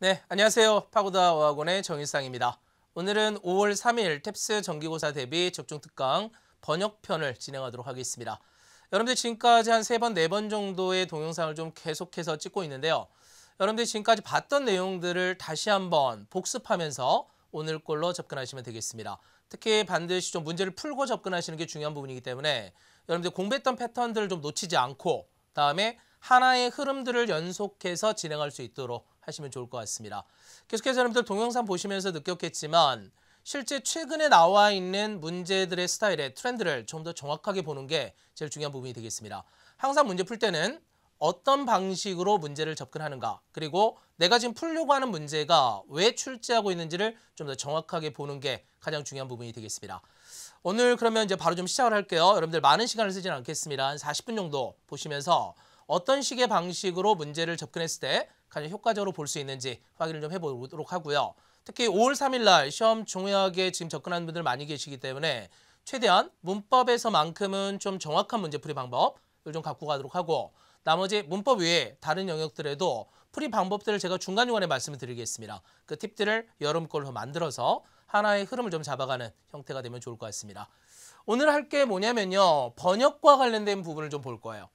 네, 안녕하세요. 파고다 어학원의 정일상입니다. 오늘은 5월 3일 탭스 정기고사 대비 적중특강 번역편을 진행하도록 하겠습니다. 여러분들 지금까지 한 3번, 4번 정도의 동영상을 좀 계속해서 찍고 있는데요. 여러분들 지금까지 봤던 내용들을 다시 한번 복습하면서 오늘 걸로 접근하시면 되겠습니다. 특히 반드시 좀 문제를 풀고 접근하시는 게 중요한 부분이기 때문에 여러분들 공부했던 패턴들을 좀 놓치지 않고 다음에 하나의 흐름들을 연속해서 진행할 수 있도록 하시면 좋을 것 같습니다. 계속해서 여러분들 동영상 보시면서 느꼈겠지만 실제 최근에 나와 있는 문제들의 스타일의 트렌드를 좀 더 정확하게 보는 게 제일 중요한 부분이 되겠습니다. 항상 문제 풀 때는 어떤 방식으로 문제를 접근하는가, 그리고 내가 지금 풀려고 하는 문제가 왜 출제하고 있는지를 좀 더 정확하게 보는 게 가장 중요한 부분이 되겠습니다. 오늘 그러면 이제 바로 좀 시작을 할게요. 여러분들 많은 시간을 쓰지는 않겠습니다. 한 40분 정도 보시면서 어떤 식의 방식으로 문제를 접근했을 때 가장 효과적으로 볼 수 있는지 확인을 좀 해보도록 하고요. 특히 5월 3일 날 시험 중요하게 지금 접근하는 분들 많이 계시기 때문에 최대한 문법에서만큼은 좀 정확한 문제풀이 방법을 좀 갖고 가도록 하고, 나머지 문법 외에 다른 영역들에도 풀이 방법들을 제가 중간중간에 말씀을 드리겠습니다. 그 팁들을 여러분 걸로 만들어서 하나의 흐름을 좀 잡아가는 형태가 되면 좋을 것 같습니다. 오늘 할 게 뭐냐면요, 번역과 관련된 부분을 좀 볼 거예요.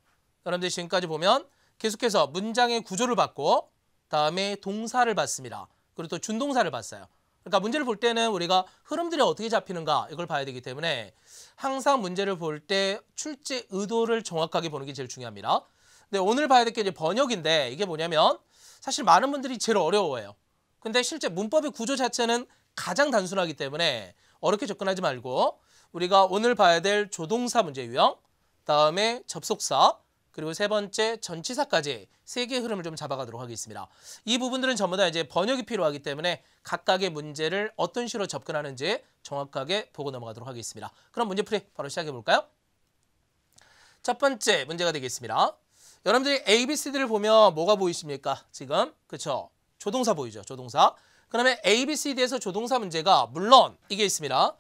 여러분들 지금까지 보면 계속해서 문장의 구조를 봤고 다음에 동사를 봤습니다. 그리고 또 준동사를 봤어요. 그러니까 문제를 볼 때는 우리가 흐름들이 어떻게 잡히는가 이걸 봐야 되기 때문에 항상 문제를 볼 때 출제 의도를 정확하게 보는 게 제일 중요합니다. 근데 오늘 봐야 될 게 이제 번역인데, 이게 뭐냐면 사실 많은 분들이 제일 어려워해요. 근데 실제 문법의 구조 자체는 가장 단순하기 때문에 어렵게 접근하지 말고 우리가 오늘 봐야 될 조동사 문제 유형, 다음에 접속사, 그리고 세 번째 전치사까지 세 개의 흐름을 좀 잡아가도록 하겠습니다. 이 부분들은 전부 다 이제 번역이 필요하기 때문에 각각의 문제를 어떤 식으로 접근하는지 정확하게 보고 넘어가도록 하겠습니다. 그럼 문제풀이 바로 시작해 볼까요? 첫 번째 문제가 되겠습니다. 여러분들이 ABCD를 보면 뭐가 보이십니까? 지금 그쵸? 조동사 보이죠? 조동사. 그러면 ABCD에서 조동사 문제가 물론 이게 있습니다.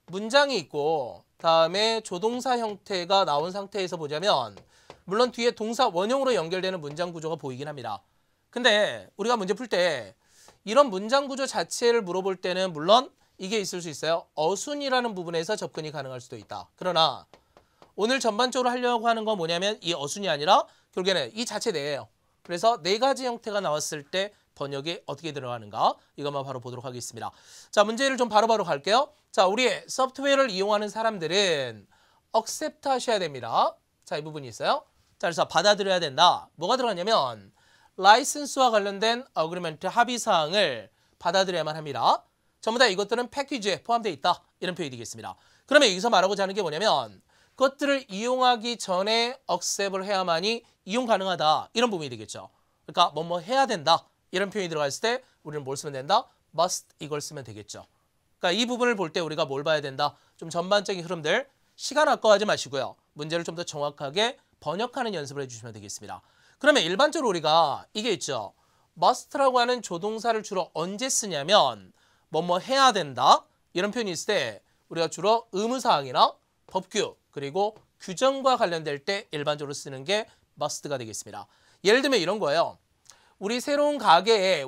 문장이 있고 다음에 조동사 형태가 나온 상태에서 보자면 물론 뒤에 동사 원형으로 연결되는 문장 구조가 보이긴 합니다. 근데 우리가 문제 풀 때 이런 문장 구조 자체를 물어볼 때는 물론 이게 있을 수 있어요. 어순이라는 부분에서 접근이 가능할 수도 있다. 그러나 오늘 전반적으로 하려고 하는 건 뭐냐면 이 어순이 아니라 결국에는 이 자체 내예요. 그래서 네 가지 형태가 나왔을 때 번역이 어떻게 들어가는가 이것만 바로 보도록 하겠습니다. 자, 문제를 좀 바로바로 갈게요. 자, 우리의 소프트웨어를 이용하는 사람들은 accept 하셔야 됩니다. 자, 이 부분이 있어요. 자, 그래서 받아들여야 된다. 뭐가 들어가냐면 라이선스와 관련된 어그리먼트 합의사항을 받아들여야만 합니다. 전부 다 이것들은 패키지에 포함되어 있다. 이런 표현이 되겠습니다. 그러면 여기서 말하고자 하는 게 뭐냐면 그것들을 이용하기 전에 accept을 해야만이 이용 가능하다. 이런 부분이 되겠죠. 그러니까 뭐뭐 해야 된다. 이런 표현이 들어갔을 때 우리는 뭘 쓰면 된다? must 이걸 쓰면 되겠죠. 그러니까 이 부분을 볼 때 우리가 뭘 봐야 된다? 좀 전반적인 흐름들, 시간 아까워하지 마시고요. 문제를 좀 더 정확하게 번역하는 연습을 해주시면 되겠습니다. 그러면 일반적으로 우리가 이게 있죠. must라고 하는 조동사를 주로 언제 쓰냐면 뭐뭐 해야 된다 이런 표현이 있을 때 우리가 주로 의무사항이나 법규 그리고 규정과 관련될 때 일반적으로 쓰는 게 must가 되겠습니다. 예를 들면 이런 거예요. 우리 가게의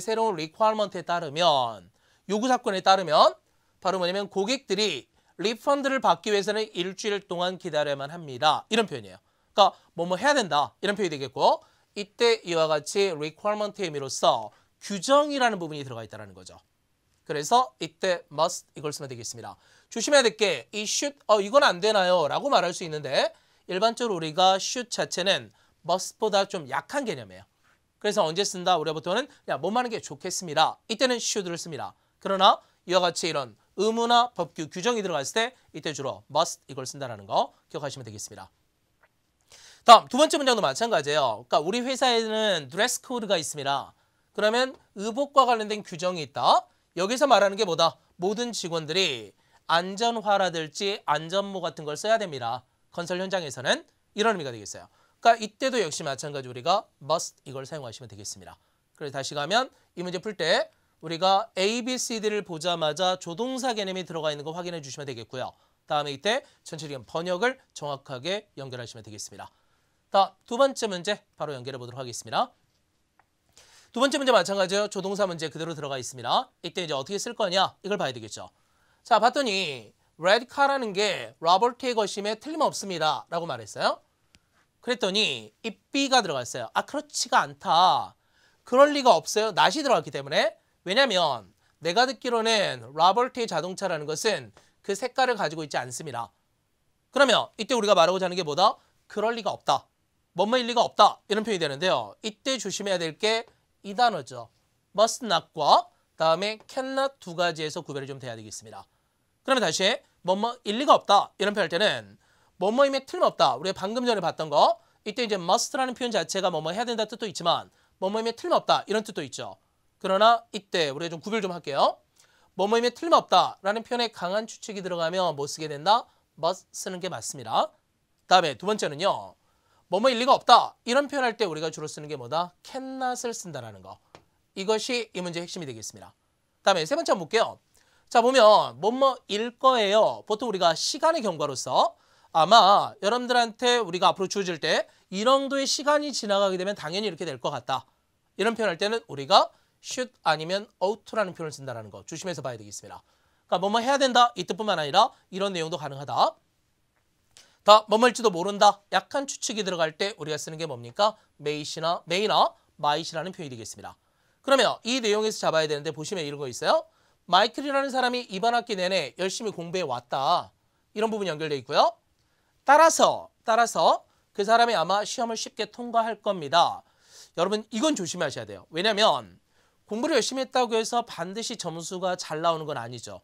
새로운 requirement에 따르면, 요구사건에 따르면 바로 뭐냐면 고객들이 리펀드를 받기 위해서는 일주일 동안 기다려야만 합니다. 이런 표현이에요. 그러니까 뭐뭐 해야 된다 이런 표현이 되겠고, 이때 이와 같이 requirement의 의미로서 규정이라는 부분이 들어가 있다는 거죠. 그래서 이때 must 이걸 쓰면 되겠습니다. 조심해야 될 게 이 should 이건 안 되나요? 라고 말할 수 있는데 일반적으로 우리가 should 자체는 must보다 좀 약한 개념이에요. 그래서 언제 쓴다? 우리가 보통은 그냥 뭐만 하는 게 좋겠습니다. 이때는 should를 씁니다. 그러나 이와 같이 이런 의무나 법규, 규정이 들어갔을 때 이때 주로 must 이걸 쓴다는 거 기억하시면 되겠습니다. 다음 두 번째 문장도 마찬가지예요. 그러니까 우리 회사에는 드레스 코드가 있습니다. 그러면 의복과 관련된 규정이 있다. 여기서 말하는 게 뭐다? 모든 직원들이 안전화라든지 안전모 같은 걸 써야 됩니다. 건설 현장에서는 이런 의미가 되겠어요. 그러니까 이때도 역시 마찬가지 우리가 must 이걸 사용하시면 되겠습니다. 그래서 다시 가면 이 문제 풀 때 우리가 A, B, C, D를 보자마자 조동사 개념이 들어가 있는 거 확인해 주시면 되겠고요. 다음에 이때 전체적인 번역을 정확하게 연결하시면 되겠습니다. 두 번째 문제 바로 연결해 보도록 하겠습니다. 두 번째 문제 마찬가지예요. 조동사 문제 그대로 들어가 있습니다. 이때 이제 어떻게 쓸 거냐 이걸 봐야 되겠죠. 자, 봤더니 red car라는 게 로버트의 것임에 틀림없습니다 라고 말했어요. 그랬더니 이 B가 들어갔어요. 아, 그렇지가 않다. 그럴 리가 없어요. not이 들어갔기 때문에. 왜냐면 내가 듣기로는 로버트의 자동차라는 것은 그 색깔을 가지고 있지 않습니다. 그러면 이때 우리가 말하고자 하는 게 뭐다? 그럴 리가 없다. 뭐뭐일 리가 없다. 이런 표현이 되는데요. 이때 조심해야 될 게 이 단어죠. must not과 다음에 cannot 두 가지에서 구별이 좀 돼야 되겠습니다. 그러면 다시 뭐뭐일 리가 없다. 이런 표현할 때는 뭐뭐임에 틀림없다. 우리가 방금 전에 봤던 거 이때 이제 must라는 표현 자체가 뭐뭐 해야 된다 뜻도 있지만 뭐뭐임에 틀림없다. 이런 뜻도 있죠. 그러나 이때 우리가 좀 구별 좀 할게요. 뭐뭐임에 틀림없다라는 표현에 강한 추측이 들어가면 뭐 쓰게 된다? must 쓰는 게 맞습니다. 다음에 두 번째는요. 뭐뭐일 리가 없다. 이런 표현할 때 우리가 주로 쓰는 게 뭐다? cannot을 쓴다라는 거. 이것이 이 문제의 핵심이 되겠습니다. 다음에 세 번째 한번 볼게요. 자, 보면 뭐뭐일 거예요. 보통 우리가 시간의 경과로서 아마 여러분들한테 우리가 앞으로 주어질 때 이 정도의 시간이 지나가게 되면 당연히 이렇게 될 것 같다. 이런 표현할 때는 우리가 should 아니면 ought to라는 표현을 쓴다는 거 조심해서 봐야 되겠습니다. 그러니까 뭐뭐 해야 된다 이 뜻뿐만 아니라 이런 내용도 가능하다. 다 뭐뭐일지도 모른다. 약한 추측이 들어갈 때 우리가 쓰는 게 뭡니까? may나 might이라는 표현이 되겠습니다. 그러면 이 내용에서 잡아야 되는데 보시면 이런 거 있어요. 마이클이라는 사람이 이번 학기 내내 열심히 공부해 왔다. 이런 부분이 연결되어 있고요. 따라서 그 사람이 아마 시험을 쉽게 통과할 겁니다. 여러분 이건 조심하셔야 돼요. 왜냐하면 공부를 열심히 했다고 해서 반드시 점수가 잘 나오는 건 아니죠.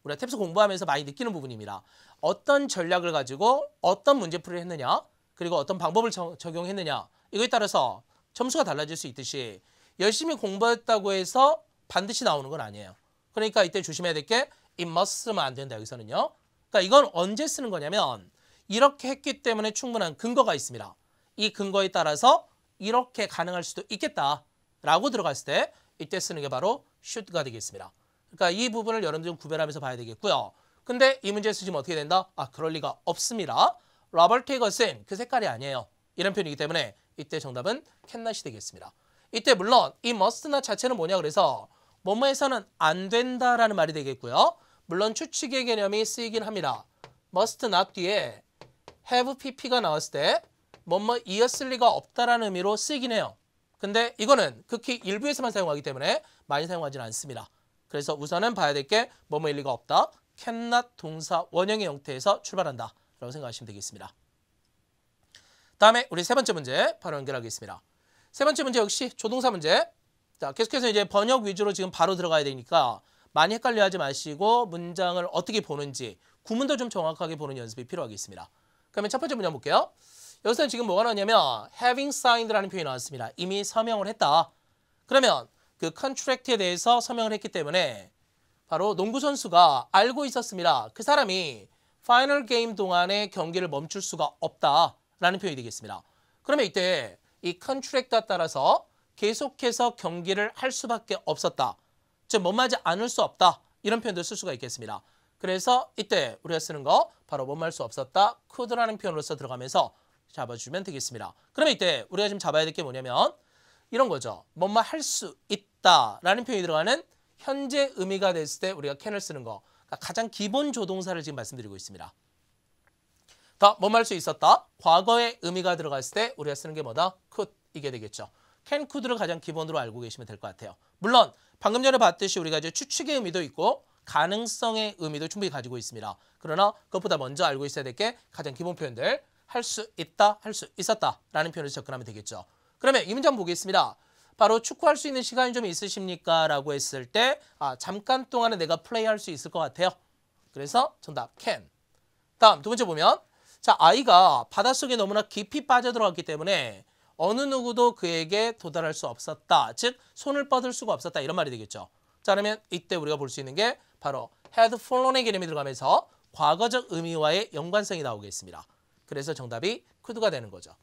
우리가 탭스 공부하면서 많이 느끼는 부분입니다. 어떤 전략을 가지고 어떤 문제풀이를 했느냐 그리고 어떤 방법을 적용했느냐 이거에 따라서 점수가 달라질 수 있듯이 열심히 공부했다고 해서 반드시 나오는 건 아니에요. 그러니까 이때 조심해야 될 게 it must 쓰면 안 된다 여기서는요. 그러니까 이건 언제 쓰는 거냐면 이렇게 했기 때문에 충분한 근거가 있습니다. 이 근거에 따라서 이렇게 가능할 수도 있겠다라고 들어갔을 때 이때 쓰는 게 바로 should가 되겠습니다. 그러니까 이 부분을 여러분들 좀 구별하면서 봐야 되겠고요. 근데 이 문제에서 지금 어떻게 된다? 아, 그럴 리가 없습니다. 로버트의 것은 그 색깔이 아니에요. 이런 표현이기 때문에 이때 정답은 cannot이 되겠습니다. 이때 물론 이 must not 자체는 뭐냐 그래서 뭐뭐해서는 안 된다라는 말이 되겠고요. 물론 추측의 개념이 쓰이긴 합니다. must not 뒤에 have pp가 나왔을 때 뭐뭐이었을 리가 없다라는 의미로 쓰이긴 해요. 근데 이거는 극히 일부에서만 사용하기 때문에 많이 사용하지는 않습니다. 그래서 우선은 봐야 될 게 뭐뭐일 리가 없다. cannot 동사 원형의 형태에서 출발한다 라고 생각하시면 되겠습니다. 다음에 우리 세 번째 문제 바로 연결하겠습니다. 세 번째 문제 역시 조동사 문제. 자, 계속해서 이제 번역 위주로 지금 바로 들어가야 되니까 많이 헷갈려 하지 마시고 문장을 어떻게 보는지 구문도 좀 정확하게 보는 연습이 필요하겠습니다. 그러면 첫 번째 문제 한번 볼게요. 여기서는 지금 뭐가 나왔냐면 having signed라는 표현이 나왔습니다. 이미 서명을 했다. 그러면 그 컨트랙트에 대해서 서명을 했기 때문에 바로 농구 선수가 알고 있었습니다. 그 사람이 파이널 게임 동안에 경기를 멈출 수가 없다라는 표현이 되겠습니다. 그러면 이때 이 컨트랙트에 따라서 계속해서 경기를 할 수밖에 없었다. 즉 뭐뭐하지 않을 수 없다. 이런 표현도 쓸 수가 있겠습니다. 그래서 이때 우리가 쓰는 거 바로 뭐뭐할 수 없었다. could라는 표현으로서 들어가면서 잡아주면 되겠습니다. 그러면 이때 우리가 지금 잡아야 될 게 뭐냐면 이런 거죠. 뭐뭐 할 수 있다라는 표현이 들어가는 현재 의미가 됐을 때 우리가 can을 쓰는 거. 그러니까 가장 기본 조동사를 지금 말씀드리고 있습니다. 더 뭐뭐 할 수 있었다. 과거의 의미가 들어갔을 때 우리가 쓰는 게 뭐다? could 이게 되겠죠. can, could를 가장 기본으로 알고 계시면 될 것 같아요. 물론 방금 전에 봤듯이 우리가 이제 추측의 의미도 있고 가능성의 의미도 충분히 가지고 있습니다. 그러나 그것보다 먼저 알고 있어야 될 게 가장 기본 표현들 할 수 있다, 할 수 있었다 라는 표현을 접근하면 되겠죠. 그러면 이 문제 한번 보겠습니다. 바로 축구할 수 있는 시간이 좀 있으십니까? 라고 했을 때 잠깐 동안은 내가 플레이할 수 있을 것 같아요. 그래서 정답 can. 다음 두 번째 보면 자 아이가 바닷속에 너무나 깊이 빠져들어갔기 때문에 어느 누구도 그에게 도달할 수 없었다. 즉 손을 뻗을 수가 없었다. 이런 말이 되겠죠. 자 그러면 이때 우리가 볼 수 있는 게 바로 had fallen의 개념이 들어가면서 과거적 의미와의 연관성이 나오겠습니다. 그래서 정답이 could가 되는 거죠.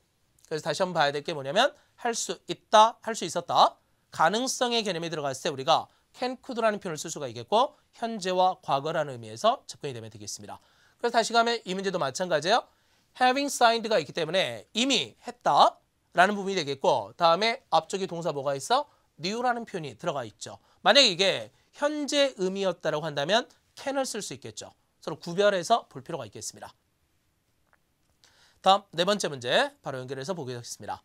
그래서 다시 한번 봐야 될 게 뭐냐면 할 수 있다, 할 수 있었다. 가능성의 개념이 들어갔을 때 우리가 can, could라는 표현을 쓸 수가 있겠고 현재와 과거라는 의미에서 접근이 되면 되겠습니다. 그래서 다시 가면 이 문제도 마찬가지예요. having signed가 있기 때문에 이미 했다라는 부분이 되겠고 다음에 앞쪽에 동사 뭐가 있어? new라는 표현이 들어가 있죠. 만약에 이게 현재 의미였다라고 한다면 can을 쓸 수 있겠죠. 서로 구별해서 볼 필요가 있겠습니다. 다음 네 번째 문제 바로 연결해서 보겠습니다.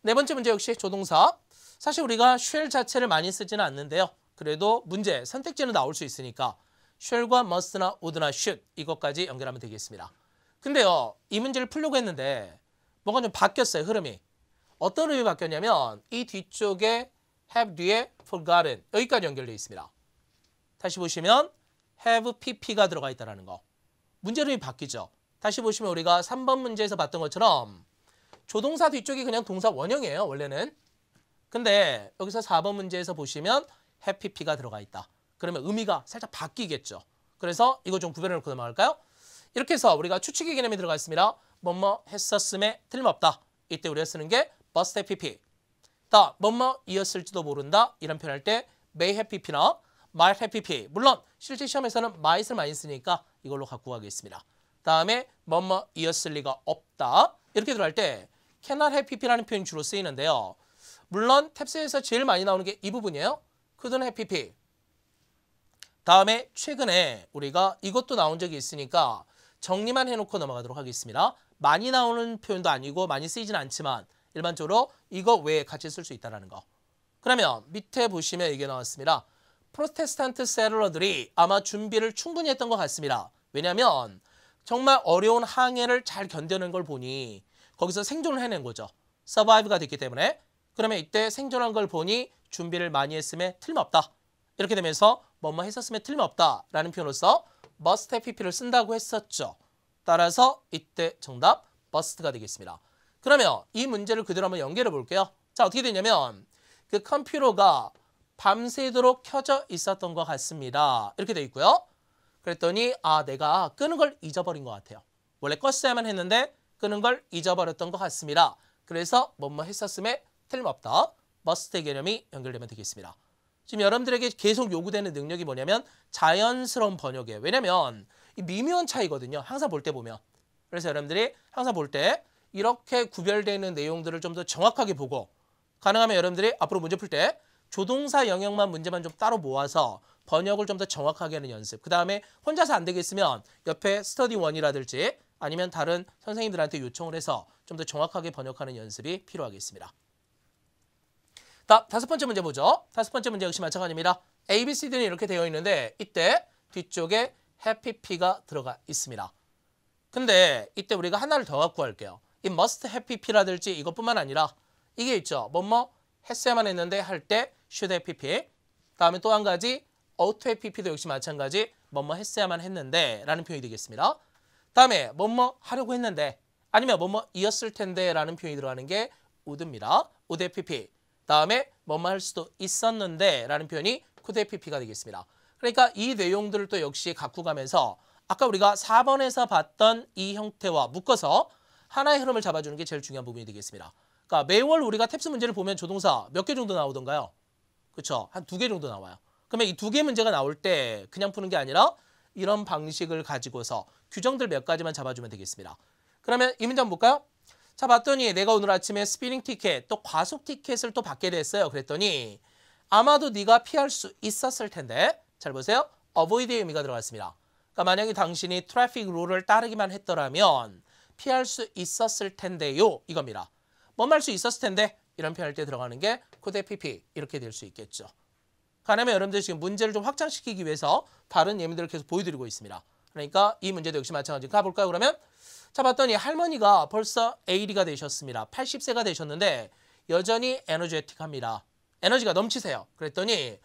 네 번째 문제 역시 조동사. 사실 우리가 shall 자체를 많이 쓰지는 않는데요. 그래도 문제 선택지는 나올 수 있으니까 shall과 must나 would나 should 이것까지 연결하면 되겠습니다. 근데요, 이 문제를 풀려고 했는데 뭔가 좀 바뀌었어요, 흐름이. 어떤 흐름이 바뀌었냐면 이 뒤쪽에 have 뒤에 forgotten 여기까지 연결되어 있습니다. 다시 보시면 have pp가 들어가 있다는 거. 문제 흐름이 바뀌죠. 다시 보시면 우리가 3번 문제에서 봤던 것처럼 조동사 뒤쪽이 그냥 동사 원형이에요, 원래는. 근데 여기서 4번 문제에서 보시면 have pp가 들어가 있다. 그러면 의미가 살짝 바뀌겠죠. 그래서 이거 좀 구별해 놓고 넘어갈까요? 이렇게 해서 우리가 추측의 개념이 들어가 있습니다. 뭐뭐 했었음에 틀림없다. 이때 우리가 쓰는 게 must have pp. 다 뭐뭐이었을지도 모른다. 이런 표현할 때 may have pp나 might have pp. 물론 실제 시험에서는 might을 많이 쓰니까 이걸로 갖고 가겠습니다. 다음에 뭐뭐이었을 리가 없다. 이렇게 들어갈 때 cannot have pp라는 표현이 주로 쓰이는데요. 물론 탭스에서 제일 많이 나오는 게 이 부분이에요. couldn't have pp. 다음에 최근에 우리가 이것도 나온 적이 있으니까 정리만 해놓고 넘어가도록 하겠습니다. 많이 나오는 표현도 아니고 많이 쓰이진 않지만 일반적으로 이거 외에 같이 쓸 수 있다는 거. 그러면 밑에 보시면 이게 나왔습니다. 프로테스탄트 세틀러들이 아마 준비를 충분히 했던 것 같습니다. 왜냐하면 정말 어려운 항해를 잘 견뎌낸 걸 보니 거기서 생존을 해낸 거죠. 서바이브가 됐기 때문에. 그러면 이때 생존한 걸 보니 준비를 많이 했음에 틀림없다. 이렇게 되면서 뭐뭐 했었음에 틀림없다라는 표현으로서 must have pp를 쓴다고 했었죠. 따라서 이때 정답 must가 되겠습니다. 그러면 이 문제를 그대로 한번 연결해 볼게요. 자, 어떻게 되냐면 그 컴퓨터가 밤새도록 켜져 있었던 것 같습니다. 이렇게 돼 있고요. 그랬더니 내가 끄는 걸 잊어버린 것 같아요. 원래 껐어야만 했는데 끄는 걸 잊어버렸던 것 같습니다. 그래서 뭐뭐 했었음에 틀림없다. must의 개념이 연결되면 되겠습니다. 지금 여러분들에게 계속 요구되는 능력이 뭐냐면 자연스러운 번역이에요. 왜냐면 이 미묘한 차이거든요. 항상 볼 때 보면. 그래서 여러분들이 항상 볼 때 이렇게 구별되는 내용들을 좀 더 정확하게 보고 가능하면 여러분들이 앞으로 문제 풀 때 조동사 영역만 문제만 좀 따로 모아서 번역을 좀 더 정확하게 하는 연습. 그 다음에 혼자서 안 되겠으면 옆에 스터디 원이라든지 아니면 다른 선생님들한테 요청을 해서 좀 더 정확하게 번역하는 연습이 필요하겠습니다. 다섯 번째 문제 보죠. 다섯 번째 문제 역시 마찬가지입니다. A, B, C, D는 이렇게 되어 있는데 이때 뒤쪽에 have pp가 들어가 있습니다. 근데 이때 우리가 하나를 더 갖고 할게요. 이 must have pp라든지 이것뿐만 아니라 이게 있죠. 뭐뭐 했어야만 했는데 할 때 should have pp. 다음에 또 한 가지 ought to have pp도 역시 마찬가지 뭐뭐 했어야만 했는데 라는 표현이 되겠습니다. 다음에 뭐뭐 하려고 했는데 아니면 뭐뭐이었을 텐데 라는 표현이 들어가는 게 would입니다. would have pp. 다음에 뭐뭐 할 수도 있었는데 라는 표현이 could have pp가 되겠습니다. 그러니까 이 내용들을 또 역시 갖고 가면서 아까 우리가 4번에서 봤던 이 형태와 묶어서 하나의 흐름을 잡아주는 게 제일 중요한 부분이 되겠습니다. 그러니까 매월 우리가 탭스 문제를 보면 조동사 몇 개 정도 나오던가요? 그렇죠? 한 2개 정도 나와요. 그러면 이 2개 문제가 나올 때 그냥 푸는 게 아니라 이런 방식을 가지고서 규정들 몇 가지만 잡아주면 되겠습니다. 그러면 이 문제 한번 볼까요? 자, 봤더니 내가 오늘 아침에 스피닝 티켓, 또 과속 티켓을 또 받게 됐어요. 그랬더니 아마도 네가 피할 수 있었을 텐데 잘 보세요. avoid의 의미가 들어갔습니다. 그러니까 만약에 당신이 트래픽 룰을 따르기만 했더라면 피할 수 있었을 텐데요. 이겁니다. 뭔 말 수 있었을 텐데 이런 표현할 때 들어가는 게 could have pp 이렇게 될 수 있겠죠. 가능하면 여러분들 지금 문제를 좀 확장시키기 위해서 다른 예문들을 계속 보여드리고 있습니다. 그러니까 이 문제도 역시 마찬가지로 가볼까요? 그러면 자, 봤더니 할머니가 벌써 80가 되셨습니다. 80세가 되셨는데 여전히 에너제틱합니다. 에너지가 넘치세요. 그랬더니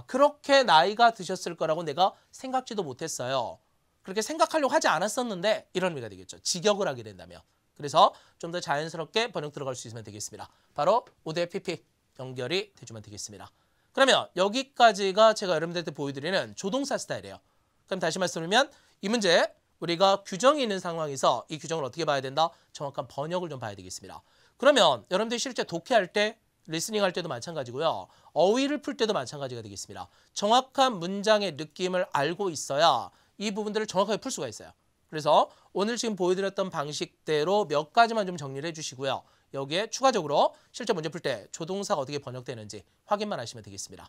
그렇게 나이가 드셨을 거라고 내가 생각지도 못했어요. 그렇게 생각하려고 하지 않았었는데 이런 의미가 되겠죠. 직역을 하게 된다면. 그래서 좀 더 자연스럽게 번역 들어갈 수 있으면 되겠습니다. 바로 would have pp 연결이 돼주면 되겠습니다. 그러면 여기까지가 제가 여러분들한테 보여드리는 조동사 스타일이에요. 그럼 다시 말씀드리면 이 문제 우리가 규정이 있는 상황에서 이 규정을 어떻게 봐야 된다? 정확한 번역을 좀 봐야 되겠습니다. 그러면 여러분들이 실제 독해할 때, 리스닝 할 때도 마찬가지고요. 어휘를 풀 때도 마찬가지가 되겠습니다. 정확한 문장의 느낌을 알고 있어야 이 부분들을 정확하게 풀 수가 있어요. 그래서 오늘 지금 보여드렸던 방식대로 몇 가지만 좀 정리를 해주시고요. 여기에 추가적으로 실제 문제 풀 때 조동사가 어떻게 번역되는지 확인만 하시면 되겠습니다.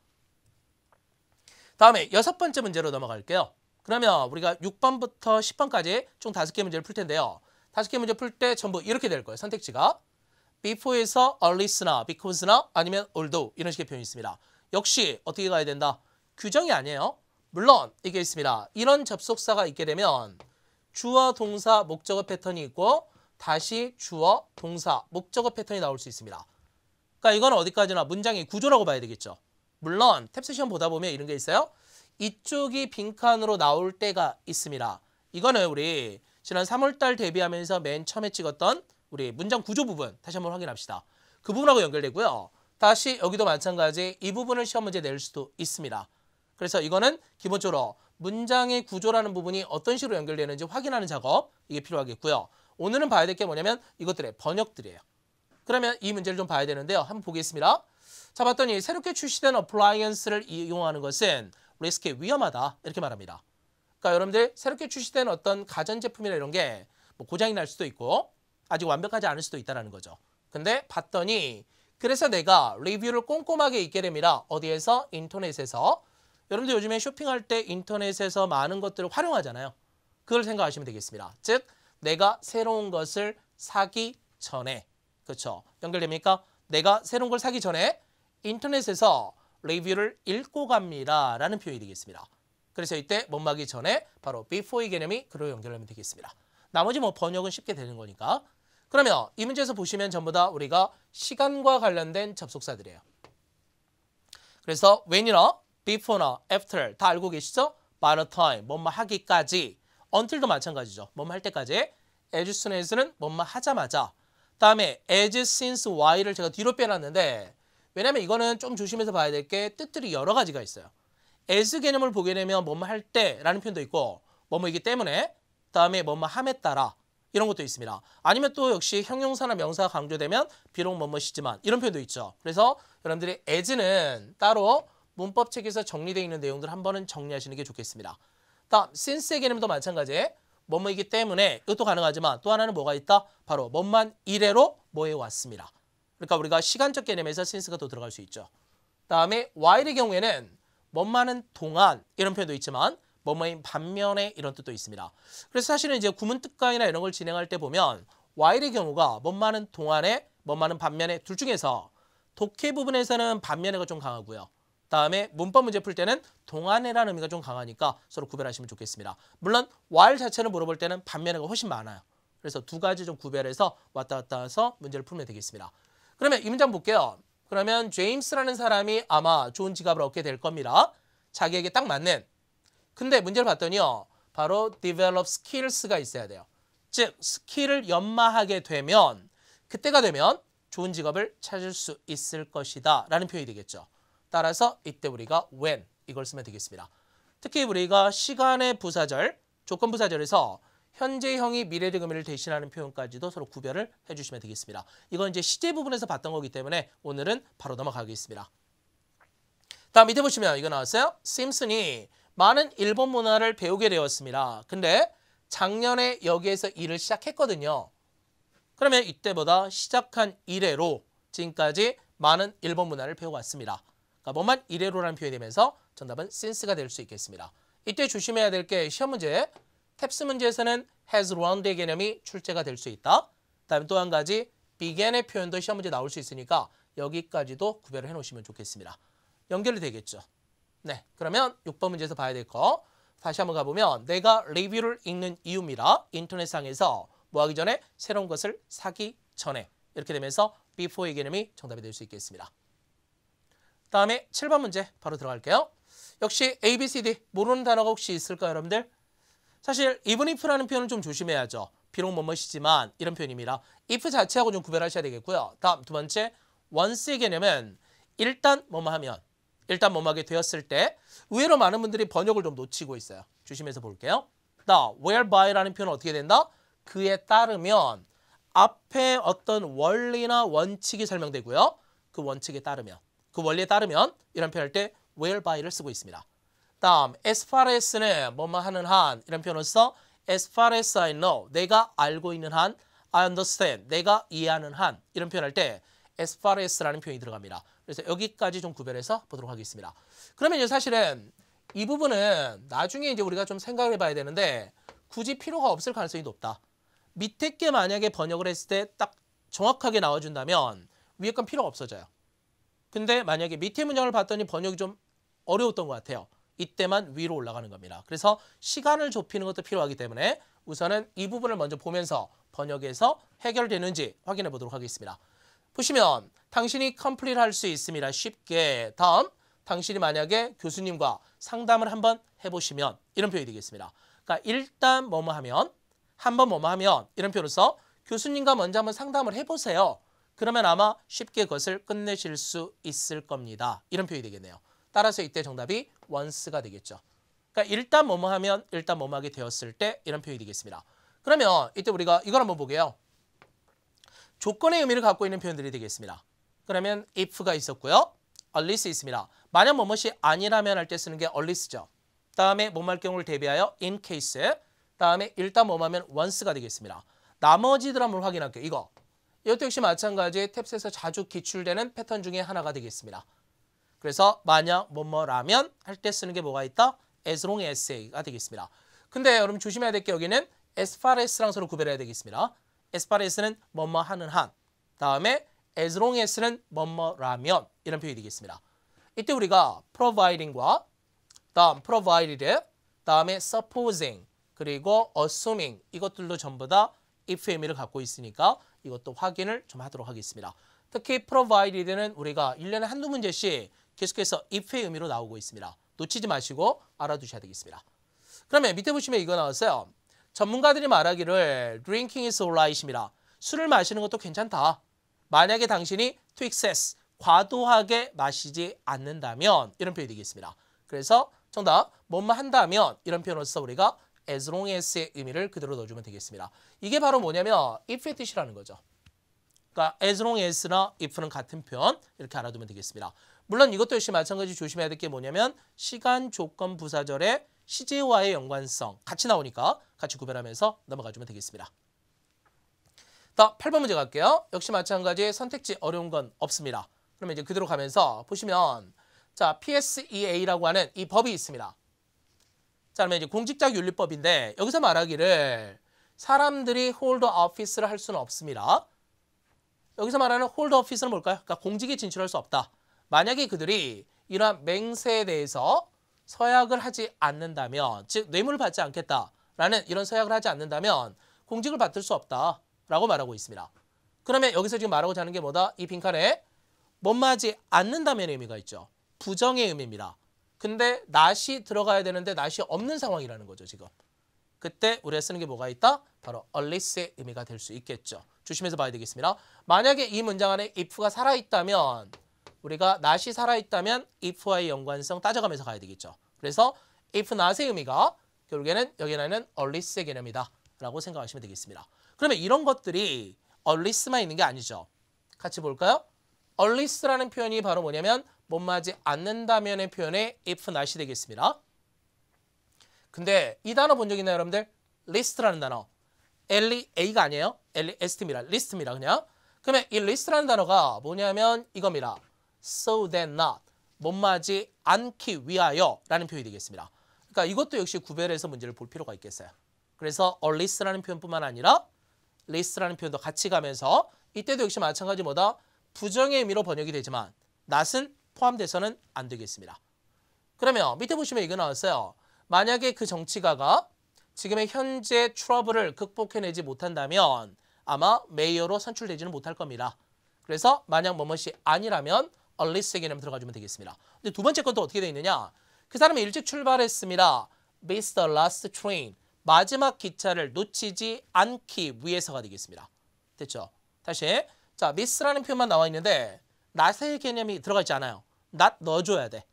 다음에 6번째 문제로 넘어갈게요. 그러면 우리가 6번부터 10번까지 총 5개 문제를 풀 텐데요. 5개 문제 풀 때 전부 이렇게 될 거예요. 선택지가 before에서 unless나 because나 아니면 although 이런 식의 표현이 있습니다. 역시 어떻게 가야 된다? 규정이 아니에요. 물론 이게 있습니다. 이런 접속사가 있게 되면 주어, 동사, 목적어 패턴이 있고 다시 주어, 동사, 목적어 패턴이 나올 수 있습니다. 그러니까 이건 어디까지나 문장의 구조라고 봐야 되겠죠. 물론 탭스 시험 보다 보면 이런 게 있어요. 이쪽이 빈칸으로 나올 때가 있습니다. 이거는 우리 지난 3월달 대비하면서 맨 처음에 찍었던 우리 문장 구조 부분 다시 한번 확인합시다. 그 부분하고 연결되고요. 다시 여기도 마찬가지 이 부분을 시험 문제 낼 수도 있습니다. 그래서 이거는 기본적으로 문장의 구조라는 부분이 어떤 식으로 연결되는지 확인하는 작업 이게 필요하겠고요. 오늘은 봐야 될 게 뭐냐면 이것들의 번역들이에요. 그러면 이 문제를 좀 봐야 되는데요. 한번 보겠습니다. 자, 봤더니 새롭게 출시된 어플라이언스를 이용하는 것은 리스크에 위험하다 이렇게 말합니다. 그러니까 여러분들 새롭게 출시된 어떤 가전제품이나 이런 게 뭐 고장이 날 수도 있고 아직 완벽하지 않을 수도 있다는 거죠. 근데 봤더니 그래서 내가 리뷰를 꼼꼼하게 읽게 됩니다. 어디에서? 인터넷에서. 여러분들 요즘에 쇼핑할 때 인터넷에서 많은 것들을 활용하잖아요. 그걸 생각하시면 되겠습니다. 즉 내가 새로운 것을 사기 전에 그렇죠. 연결됩니까? 내가 새로운 걸 사기 전에 인터넷에서 리뷰를 읽고 갑니다 라는 표현이 되겠습니다. 그래서 이때 뭐하기 전에 바로 before의 개념이 그로 연결하면 되겠습니다. 나머지 뭐 번역은 쉽게 되는 거니까. 그러면 이 문제에서 보시면 전부 다 우리가 시간과 관련된 접속사들이에요. 그래서 when이나 before나 after 다 알고 계시죠? by the time 뭐뭐 하기까지 until도 마찬가지죠. 뭐뭐 할 때까지 as soon as는 뭐뭐 하자마자 다음에 as, since, why를 제가 뒤로 빼놨는데 왜냐면 이거는 좀 조심해서 봐야 될 게 뜻들이 여러 가지가 있어요. as 개념을 보게 되면 뭐뭐 할 때라는 표현도 있고 뭐뭐이기 때문에 다음에 뭐뭐 함에 따라 이런 것도 있습니다. 아니면 또 역시 형용사나 명사가 강조되면 비록 뭐뭐시지만 이런 표현도 있죠. 그래서 여러분들이 as는 따로 문법책에서 정리되어 있는 내용들 한 번은 정리하시는 게 좋겠습니다. 다음 since의 개념도 마찬가지에 뭐뭐이기 때문에 이것도 가능하지만 또 하나는 뭐가 있다? 바로 뭐만 이래로 뭐해 왔습니다. 그러니까 우리가 시간적 개념에서 since가 또 들어갈 수 있죠. 다음에 while의 경우에는 뭐만은 동안 이런 표현도 있지만 뭐뭐인 반면에 이런 뜻도 있습니다. 그래서 사실은 이제 구문특강이나 이런 걸 진행할 때 보면 while의 경우가 뭐만은 동안에 뭐만은 반면에 둘 중에서 독해 부분에서는 반면에가 좀 강하고요. 다음에 문법 문제 풀 때는 동안에라는 의미가 좀 강하니까 서로 구별하시면 좋겠습니다. 물론 while 자체를 물어볼 때는 반면에가 훨씬 많아요. 그래서 두 가지 좀 구별해서 왔다 갔다 해서 문제를 풀면 되겠습니다. 그러면 이 문장 볼게요. 그러면 제임스라는 사람이 아마 좋은 지갑을 얻게 될 겁니다. 자기에게 딱 맞는. 근데 문제를 봤더니요. 바로 develop skills가 있어야 돼요. 즉 스킬을 연마하게 되면 그때가 되면 좋은 직업을 찾을 수 있을 것이다 라는 표현이 되겠죠. 따라서 이때 우리가 when 이걸 쓰면 되겠습니다. 특히 우리가 시간의 부사절, 조건 부사절에서 현재형이 미래적 의미를 대신하는 표현까지도 서로 구별을 해주시면 되겠습니다. 이건 이제 시제 부분에서 봤던 거기 때문에 오늘은 바로 넘어가겠습니다. 다음 밑에 보시면 이거 나왔어요. 심슨이 많은 일본 문화를 배우게 되었습니다. 근데 작년에 여기에서 일을 시작했거든요. 그러면 이때보다 시작한 이래로 지금까지 많은 일본 문화를 배워왔습니다. 그러니까 뭐만 이래로라는 표현이 되면서 정답은 since가 될 수 있겠습니다. 이때 조심해야 될 게 시험 문제, 탭스 문제에서는 has learned의 개념이 출제가 될 수 있다. 다음에 또 한 가지 began의 표현도 시험 문제 나올 수 있으니까 여기까지도 구별을 해놓으시면 좋겠습니다. 연결이 되겠죠. 네, 그러면 6번 문제에서 봐야 될 거 다시 한번 가보면 내가 리뷰를 읽는 이유입니다. 인터넷상에서 뭐 하기 전에 새로운 것을 사기 전에 이렇게 되면서 before의 개념이 정답이 될 수 있겠습니다. 다음에 7번 문제 바로 들어갈게요. 역시 A, B, C, D 모르는 단어가 혹시 있을까요, 여러분들? 사실 even if라는 표현은 좀 조심해야죠. 비록 뭐뭐시지만 이런 표현입니다. if 자체하고 좀 구별하셔야 되겠고요. 다음 두 번째 once의 개념은 일단 뭐뭐 하면 일단 뭐뭐 하게 되었을 때 의외로 많은 분들이 번역을 좀 놓치고 있어요. 조심해서 볼게요. 나 whereby 라는 표현은 어떻게 된다? 그에 따르면 앞에 어떤 원리나 원칙이 설명되고요. 그 원칙에 따르면 그 원리에 따르면 이런 표현할 때 whereby를 쓰고 있습니다. 다음 as far as는 뭐뭐 하는 한 이런 표현을 써 as far as I know 내가 알고 있는 한 I understand. 내가 이해하는 한. 이런 표현할 때 as far as라는 표현이 들어갑니다. 그래서 여기까지 좀 구별해서 보도록 하겠습니다. 그러면 이제 사실은 이 부분은 나중에 이제 우리가 좀 생각을 해봐야 되는데 굳이 필요가 없을 가능성이 높다. 밑에 게 만약에 번역을 했을 때 딱 정확하게 나와준다면 위에 건 필요가 없어져요. 근데 만약에 밑에 문장을 봤더니 번역이 좀 어려웠던 것 같아요. 이때만 위로 올라가는 겁니다. 그래서 시간을 좁히는 것도 필요하기 때문에 우선은 이 부분을 먼저 보면서 번역에서 해결되는지 확인해 보도록 하겠습니다. 보시면 당신이 컴플릿 할 수 있습니다. 쉽게. 다음, 당신이 만약에 교수님과 상담을 한번 해보시면 이런 표현이 되겠습니다. 그러니까 일단 뭐뭐 하면, 한번 뭐뭐 하면 이런 표현으로서 교수님과 먼저 한번 상담을 해보세요. 그러면 아마 쉽게 그것을 끝내실 수 있을 겁니다. 이런 표현이 되겠네요. 따라서 이때 정답이 once가 되겠죠. 그러니까 일단 뭐뭐 하면 일단 뭐뭐 하게 되었을 때 이런 표현이 되겠습니다. 그러면 이때 우리가 이걸 한번 보게요. 조건의 의미를 갖고 있는 표현들이 되겠습니다. 그러면 if가 있었고요. unless 있습니다. 만약 뭐뭇이 아니라면 할 때 쓰는 게 unless죠. 다음에 뭐뭐 할 경우를 대비하여 in case. 다음에 일단 뭐뭐 하면 once가 되겠습니다. 나머지들 한번 확인할게요. 이것도 역시 마찬가지 탭스에서 자주 기출되는 패턴 중에 하나가 되겠습니다. 그래서 만약 뭐뭐라면 할 때 쓰는 게 뭐가 있다? as long as가 되겠습니다. 근데 여러분 조심해야 될 게 여기는 as far as랑 서로 구별해야 되겠습니다. as far as는 뭐뭐 하는 한. 다음에 as long as는 뭐뭐라면 이런 표현이 되겠습니다. 이때 우리가 providing과 다음 provided, 다음에 supposing, 그리고 assuming 이것들도 전부 다 if 의미를 갖고 있으니까 이것도 확인을 좀 하도록 하겠습니다. 특히 provided는 우리가 1년에 한두 문제씩 계속해서 if의 의미로 나오고 있습니다. 놓치지 마시고 알아두셔야 되겠습니다. 그러면 밑에 보시면 이거 나왔어요. 전문가들이 말하기를 drinking is alright입니다. 술을 마시는 것도 괜찮다. 만약에 당신이 to excess, 과도하게 마시지 않는다면 이런 표현이 되겠습니다. 그래서 정답, 뭐뭐 한다면 이런 표현으로서 우리가 as long as의 의미를 그대로 넣어주면 되겠습니다. 이게 바로 뭐냐면 if의 뜻이라는 거죠. 그러니까 as long as나 if는 같은 표현 이렇게 알아두면 되겠습니다. 물론 이것도 역시 마찬가지 조심해야 될 게 뭐냐면 시간 조건 부사절의 시제와의 연관성 같이 나오니까 같이 구별하면서 넘어가주면 되겠습니다. 다음 8번 문제 갈게요. 역시 마찬가지 선택지 어려운 건 없습니다. 그러면 이제 그대로 가면서 보시면 자 PSEA라고 하는 이 법이 있습니다. 자 그러면 이제 공직자윤리법인데 여기서 말하기를 사람들이 hold office를 할 수는 없습니다. 여기서 말하는 hold office는 뭘까요? 그러니까 공직에 진출할 수 없다. 만약에 그들이 이러한 맹세에 대해서 서약을 하지 않는다면, 즉 뇌물을 받지 않겠다라는 이런 서약을 하지 않는다면 공직을 받을 수 없다라고 말하고 있습니다. 그러면 여기서 지금 말하고자 하는 게 뭐다? 이 빈칸에 뭐뭐하지 않는다면의 의미가 있죠. 부정의 의미입니다. 근데 not이 들어가야 되는데 not이 없는 상황이라는 거죠, 지금. 그때 우리가 쓰는 게 뭐가 있다? 바로 unless의 의미가 될 수 있겠죠. 조심해서 봐야 되겠습니다. 만약에 이 문장 안에 if가 살아있다면 우리가 not이 살아있다면 if와의 연관성 따져가면서 가야 되겠죠. 그래서 if not의 의미가 결국에는 여기에는 unless의 개념이다 라고 생각하시면 되겠습니다. 그러면 이런 것들이 unless만 있는 게 아니죠. 같이 볼까요? unless라는 표현이 바로 뭐냐면 뭐뭐하지 않는다면의 표현의 if not이 되겠습니다. 근데 이 단어 본 적 있나요, 여러분들? list라는 단어. L-E-A가 아니에요. L-E-S-T입니다. list입니다, 그냥. 그러면 이 list라는 단어가 뭐냐면 이겁니다. so that not, 뭐뭐하지 않기 위하여 라는 표현이 되겠습니다. 그러니까 이것도 역시 구별해서 문제를 볼 필요가 있겠어요. 그래서 unless라는 표현뿐만 아니라 list라는 표현도 같이 가면서 이때도 역시 마찬가지 뭐다? 부정의 의미로 번역이 되지만 not은 포함돼서는 안 되겠습니다. 그러면 밑에 보시면 이거 나왔어요. 만약에 그 정치가가 지금의 현재 트러블을 극복해내지 못한다면 아마 메이어로 선출되지는 못할 겁니다. 그래서 만약 뭐뭇이 아니라면 unless의 개념 들어가주면 되겠습니다. 근데 두 번째 건 또 어떻게 되어 있느냐? 그 사람이 일찍 출발했습니다. miss the last train. 마지막 기차를 놓치지 않기 위해서가 되겠습니다. 됐죠? 다시. 자, miss라는 표현만 나와 있는데 not의 개념이 들어가 있지 않아요. not 넣어줘야 돼.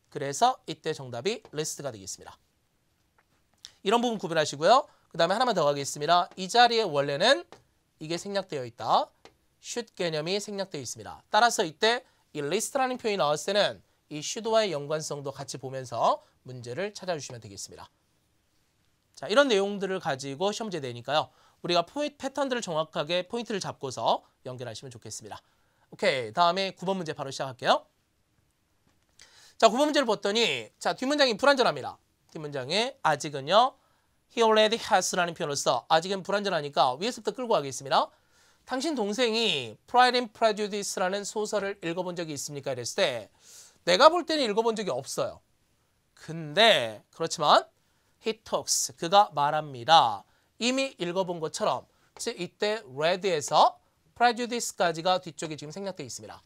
그래서 이때 정답이 list가 되겠습니다. 이런 부분 구별하시고요. 그 다음에 하나만 더 가겠습니다. 이 자리에 원래는 이게 생략되어 있다. should 개념이 생략되어 있습니다. 따라서 이때 이 list라는 표현이 나왔을 때는 이 should와의 연관성도 같이 보면서 문제를 찾아주시면 되겠습니다. 자, 이런 내용들을 가지고 시험 문제 내니까요. 우리가 패턴들을 정확하게 포인트를 잡고서 연결하시면 좋겠습니다. 오케이, 다음에 9번 문제 바로 시작할게요. 자, 9번 문제를 봤더니 자, 뒷문장이 불완전합니다. 뒷문장에 아직은요. He already has라는 표현을 써. 아직은 불완전하니까 위에서부터 끌고 가겠습니다. 당신 동생이 Pride and Prejudice라는 소설을 읽어본 적이 있습니까? 이랬을 때 내가 볼 때는 읽어본 적이 없어요. 근데 그렇지만 he talks, 그가 말합니다. 이미 읽어본 것처럼 즉 이때 read에서 prejudice까지가 뒤쪽에 지금 생략되어 있습니다.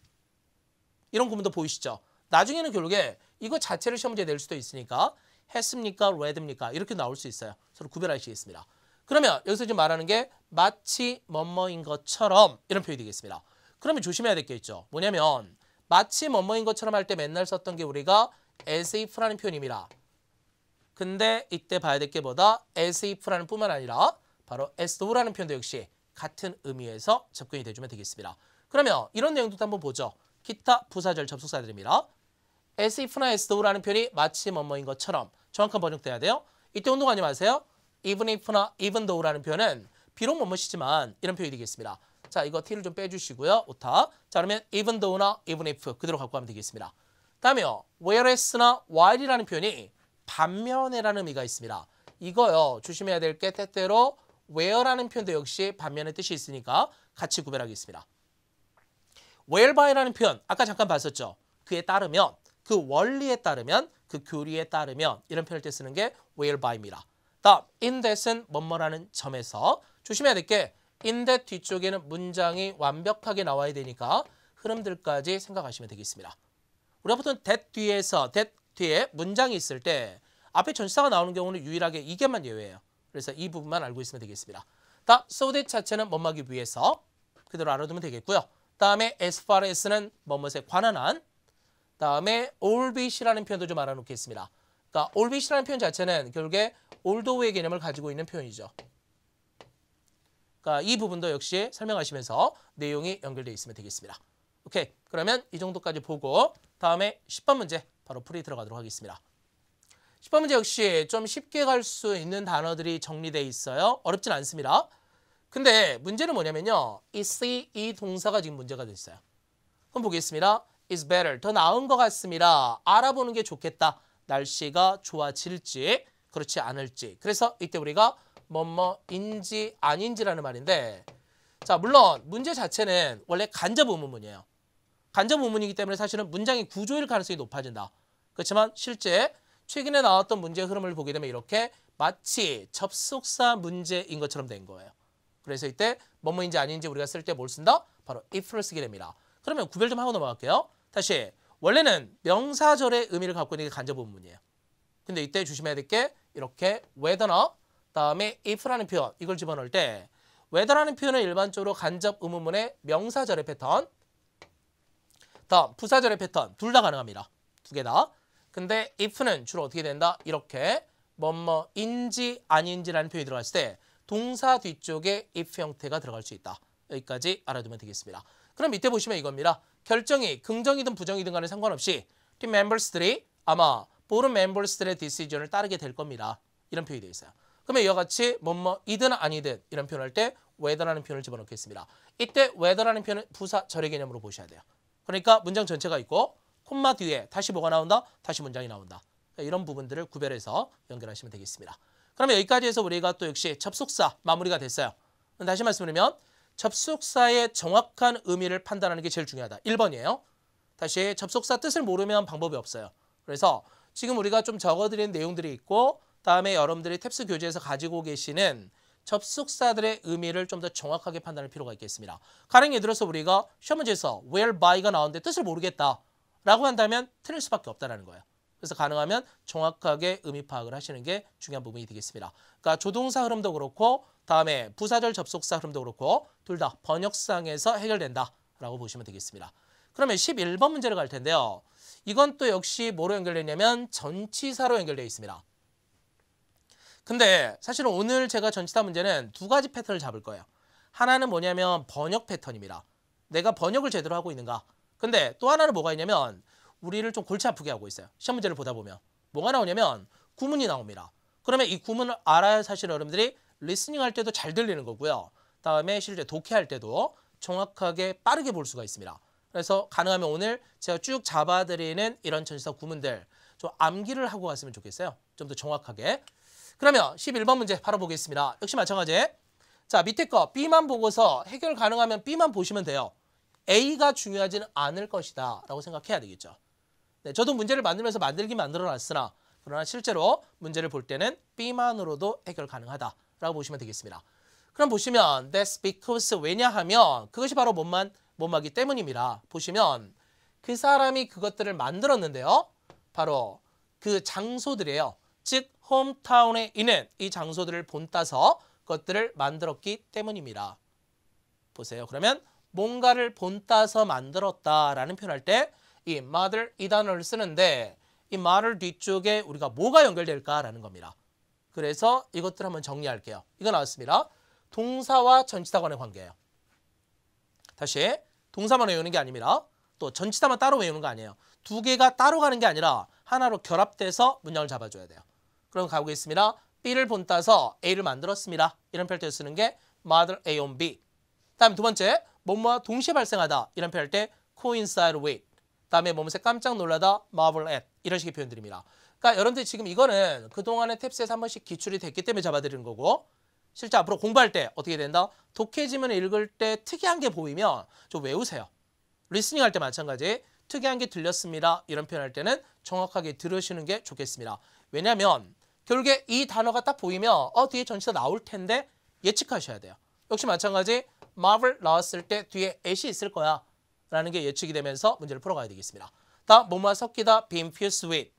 이런 구문도 보이시죠? 나중에는 결국에 이거 자체를 시험 문제에 낼 수도 있으니까 했습니까? read입니까? 이렇게 나올 수 있어요. 서로 구별하시겠습니다. 그러면 여기서 지금 말하는 게 마치 뭐뭐인 것처럼 이런 표현이 되겠습니다. 그러면 조심해야 될 게 있죠. 뭐냐면 마치 뭐뭐인 것처럼 할 때 맨날 썼던 게 우리가 as if라는 표현입니다. 근데 이때 봐야 될 게 뭐다? as if라는 뿐만 아니라 바로 as though라는 표현도 역시 같은 의미에서 접근이 돼주면 되겠습니다. 그러면 이런 내용도 한번 보죠. 기타 부사절 접속사들입니다. as if나 as though라는 표현이 마치 뭐뭐인 것처럼 정확한 번역돼야 돼요. 이때 혼동하지 마세요. even if나 even though라는 표현은 비록 뭐뭐시지만 이런 표현이 되겠습니다. 자, 이거 t를 좀 빼주시고요. 오타. 자, 그러면 even though나 even if 그대로 갖고 가면 되겠습니다. 다음에요. whereas나 while이라는 표현이 반면에라는 의미가 있습니다. 이거요. 조심해야 될 게 때때로 where라는 표현도 역시 반면의 뜻이 있으니까 같이 구별하겠습니다. whereby 라는 표현 아까 잠깐 봤었죠. 그에 따르면, 그 원리에 따르면, 그 교리에 따르면 이런 표현을 때 쓰는 게 whereby입니다. 다음 in that은 뭐뭐라는 점에서 조심해야 될 게 in that 뒤쪽에는 문장이 완벽하게 나와야 되니까 흐름들까지 생각하시면 되겠습니다. 우리가 보통 that 뒤에 문장이 있을 때 앞에 전치사가 나오는 경우는 유일하게 이게만 예외예요. 그래서 이 부분만 알고 있으면 되겠습니다. 다음 so that 자체는 뭐뭐하기 위해서 그대로 알아두면 되겠고요. 다음에 as far as는 뭐뭐에 관한 한, 다음에 albeit 이라는 표현도 좀 알아놓겠습니다. 그러니까 albeit 이라는 표현 자체는 결국에 although의 개념을 가지고 있는 표현이죠. 그러니까 이 부분도 역시 설명하시면서 내용이 연결되어 있으면 되겠습니다. 오케이, 그러면 이 정도까지 보고 다음에 10번 문제 바로 풀이 들어가도록 하겠습니다. 10번 문제 역시 좀 쉽게 갈 수 있는 단어들이 정리되어 있어요. 어렵진 않습니다. 근데 문제는 뭐냐면요. 이 동사가 지금 문제가 됐어요. 그럼 보겠습니다. is better, 더 나은 것 같습니다. 알아보는 게 좋겠다. 날씨가 좋아질지 그렇지 않을지. 그래서 이때 우리가 뭐뭐인지 아닌지라는 말인데, 자, 물론 문제 자체는 원래 간접 의문문이에요. 간접 의문이기 때문에 사실은 문장의 구조일 가능성이 높아진다. 그렇지만 실제 최근에 나왔던 문제의 흐름을 보게 되면 이렇게 마치 접속사 문제인 것처럼 된 거예요. 그래서 이때 뭐뭐인지 아닌지 우리가 쓸 때 뭘 쓴다? 바로 if를 쓰게 됩니다. 그러면 구별 좀 하고 넘어갈게요. 다시 원래는 명사절의 의미를 갖고 있는 게 간접 의문문이에요. 근데 이때 조심해야 될 게 이렇게 whether나 다음에 if라는 표현 이걸 집어넣을 때 whether라는 표현은 일반적으로 간접 의문문의 명사절의 패턴, 다음 부사절의 패턴 둘 다 가능합니다. 두 개 다. 근데 if는 주로 어떻게 된다? 이렇게 뭐뭐인지 아닌지라는 표현이 들어갔을 때 동사 뒤쪽에 if 형태가 들어갈 수 있다. 여기까지 알아두면 되겠습니다. 그럼 밑에 보시면 이겁니다. 결정이 긍정이든 부정이든 간에 상관없이 팀 멤버스들이 아마 보름 멤버스들의 디시전을 따르게 될 겁니다. 이런 표현이 되어 있어요. 그러면 이와 같이 뭐뭐이든 아니든 이런 표현을 때 whether라는 표현을 집어넣겠습니다. 이때 whether라는 표현은 부사 절의 개념으로 보셔야 돼요. 그러니까 문장 전체가 있고 콤마 뒤에 다시 뭐가 나온다? 다시 문장이 나온다. 이런 부분들을 구별해서 연결하시면 되겠습니다. 그러면 여기까지 해서 우리가 또 역시 접속사 마무리가 됐어요. 다시 말씀드리면 접속사의 정확한 의미를 판단하는 게 제일 중요하다. 1번이에요. 다시 접속사 뜻을 모르면 방법이 없어요. 그래서 지금 우리가 좀 적어드린 내용들이 있고 다음에 여러분들이 탭스 교재에서 가지고 계시는 접속사들의 의미를 좀 더 정확하게 판단할 필요가 있겠습니다. 가령 예를 들어서 우리가 시험 문제에서 whereby 나오는데 뜻을 모르겠다라고 한다면 틀릴 수밖에 없다는 거예요. 그래서 가능하면 정확하게 의미 파악을 하시는 게 중요한 부분이 되겠습니다. 그러니까 조동사 흐름도 그렇고 다음에 부사절 접속사 흐름도 그렇고 둘 다 번역상에서 해결된다라고 보시면 되겠습니다. 그러면 11번 문제를 갈 텐데요. 이건 또 역시 뭐로 연결되냐면 전치사로 연결되어 있습니다. 근데 사실은 오늘 제가 전치사 문제는 두 가지 패턴을 잡을 거예요. 하나는 뭐냐면 번역 패턴입니다. 내가 번역을 제대로 하고 있는가. 근데 또 하나는 뭐가 있냐면 우리를 좀 골치 아프게 하고 있어요. 시험 문제를 보다 보면. 뭐가 나오냐면 구문이 나옵니다. 그러면 이 구문을 알아야 사실 여러분들이 리스닝 할 때도 잘 들리는 거고요. 다음에 실제 독해할 때도 정확하게 빠르게 볼 수가 있습니다. 그래서 가능하면 오늘 제가 쭉 잡아드리는 이런 전치사 구문들 좀 암기를 하고 갔으면 좋겠어요. 좀 더 정확하게. 그러면 11번 문제 바로 보겠습니다. 역시 마찬가지. 자, 밑에 거 B만 보고서 해결 가능하면 B만 보시면 돼요. A가 중요하지는 않을 것이다 라고 생각해야 되겠죠. 네, 저도 문제를 만들면서 만들긴 만들어놨으나 그러나 실제로 문제를 볼 때는 B만으로도 해결 가능하다라고 보시면 되겠습니다. 그럼 보시면 That's because 왜냐하면 그것이 바로 뭐뭐하기 때문입니다. 보시면 그 사람이 그것들을 만들었는데요. 바로 그 장소들이에요. 즉 홈타운에 있는 이 장소들을 본따서 그것들을 만들었기 때문입니다. 보세요. 그러면 뭔가를 본따서 만들었다라는 표현할 때 이 mother 이 단어를 쓰는데 이 mother 뒤쪽에 우리가 뭐가 연결될까라는 겁니다. 그래서 이것들 한번 정리할게요. 이거 나왔습니다. 동사와 전치사 간의 관계예요. 다시 동사만 외우는 게 아닙니다. 또 전치사만 따로 외우는 거 아니에요. 두 개가 따로 가는 게 아니라 하나로 결합돼서 문장을 잡아줘야 돼요. 그럼 가보겠습니다. B를 본따서 A를 만들었습니다. 이런 표현을 쓰는 게 mother A on B. 다음 두 번째, 뭐뭐와 동시에 발생하다. 이런 표현할 때 coincide with. 다음에 뭐뭐에 깜짝 놀라다, marvel at. 이런 식의 표현들입니다. 그러니까 여러분들 지금 이거는 그동안의 탭스에서 한 번씩 기출이 됐기 때문에 잡아드리는 거고 실제 앞으로 공부할 때 어떻게 된다? 독해 지문을 읽을 때 특이한 게 보이면 좀 외우세요. 리스닝 할 때 마찬가지. 특이한 게 들렸습니다. 이런 표현할 때는 정확하게 들으시는 게 좋겠습니다. 왜냐하면 결국에 이 단어가 딱 보이면 뒤에 전치사 나올 텐데 예측하셔야 돼요. 역시 마찬가지 marvel 나왔을 때 뒤에 at이 있을 거야 라는 게 예측이 되면서 문제를 풀어가야 되겠습니다. 다음 뭐뭐와 섞이다 be infused with.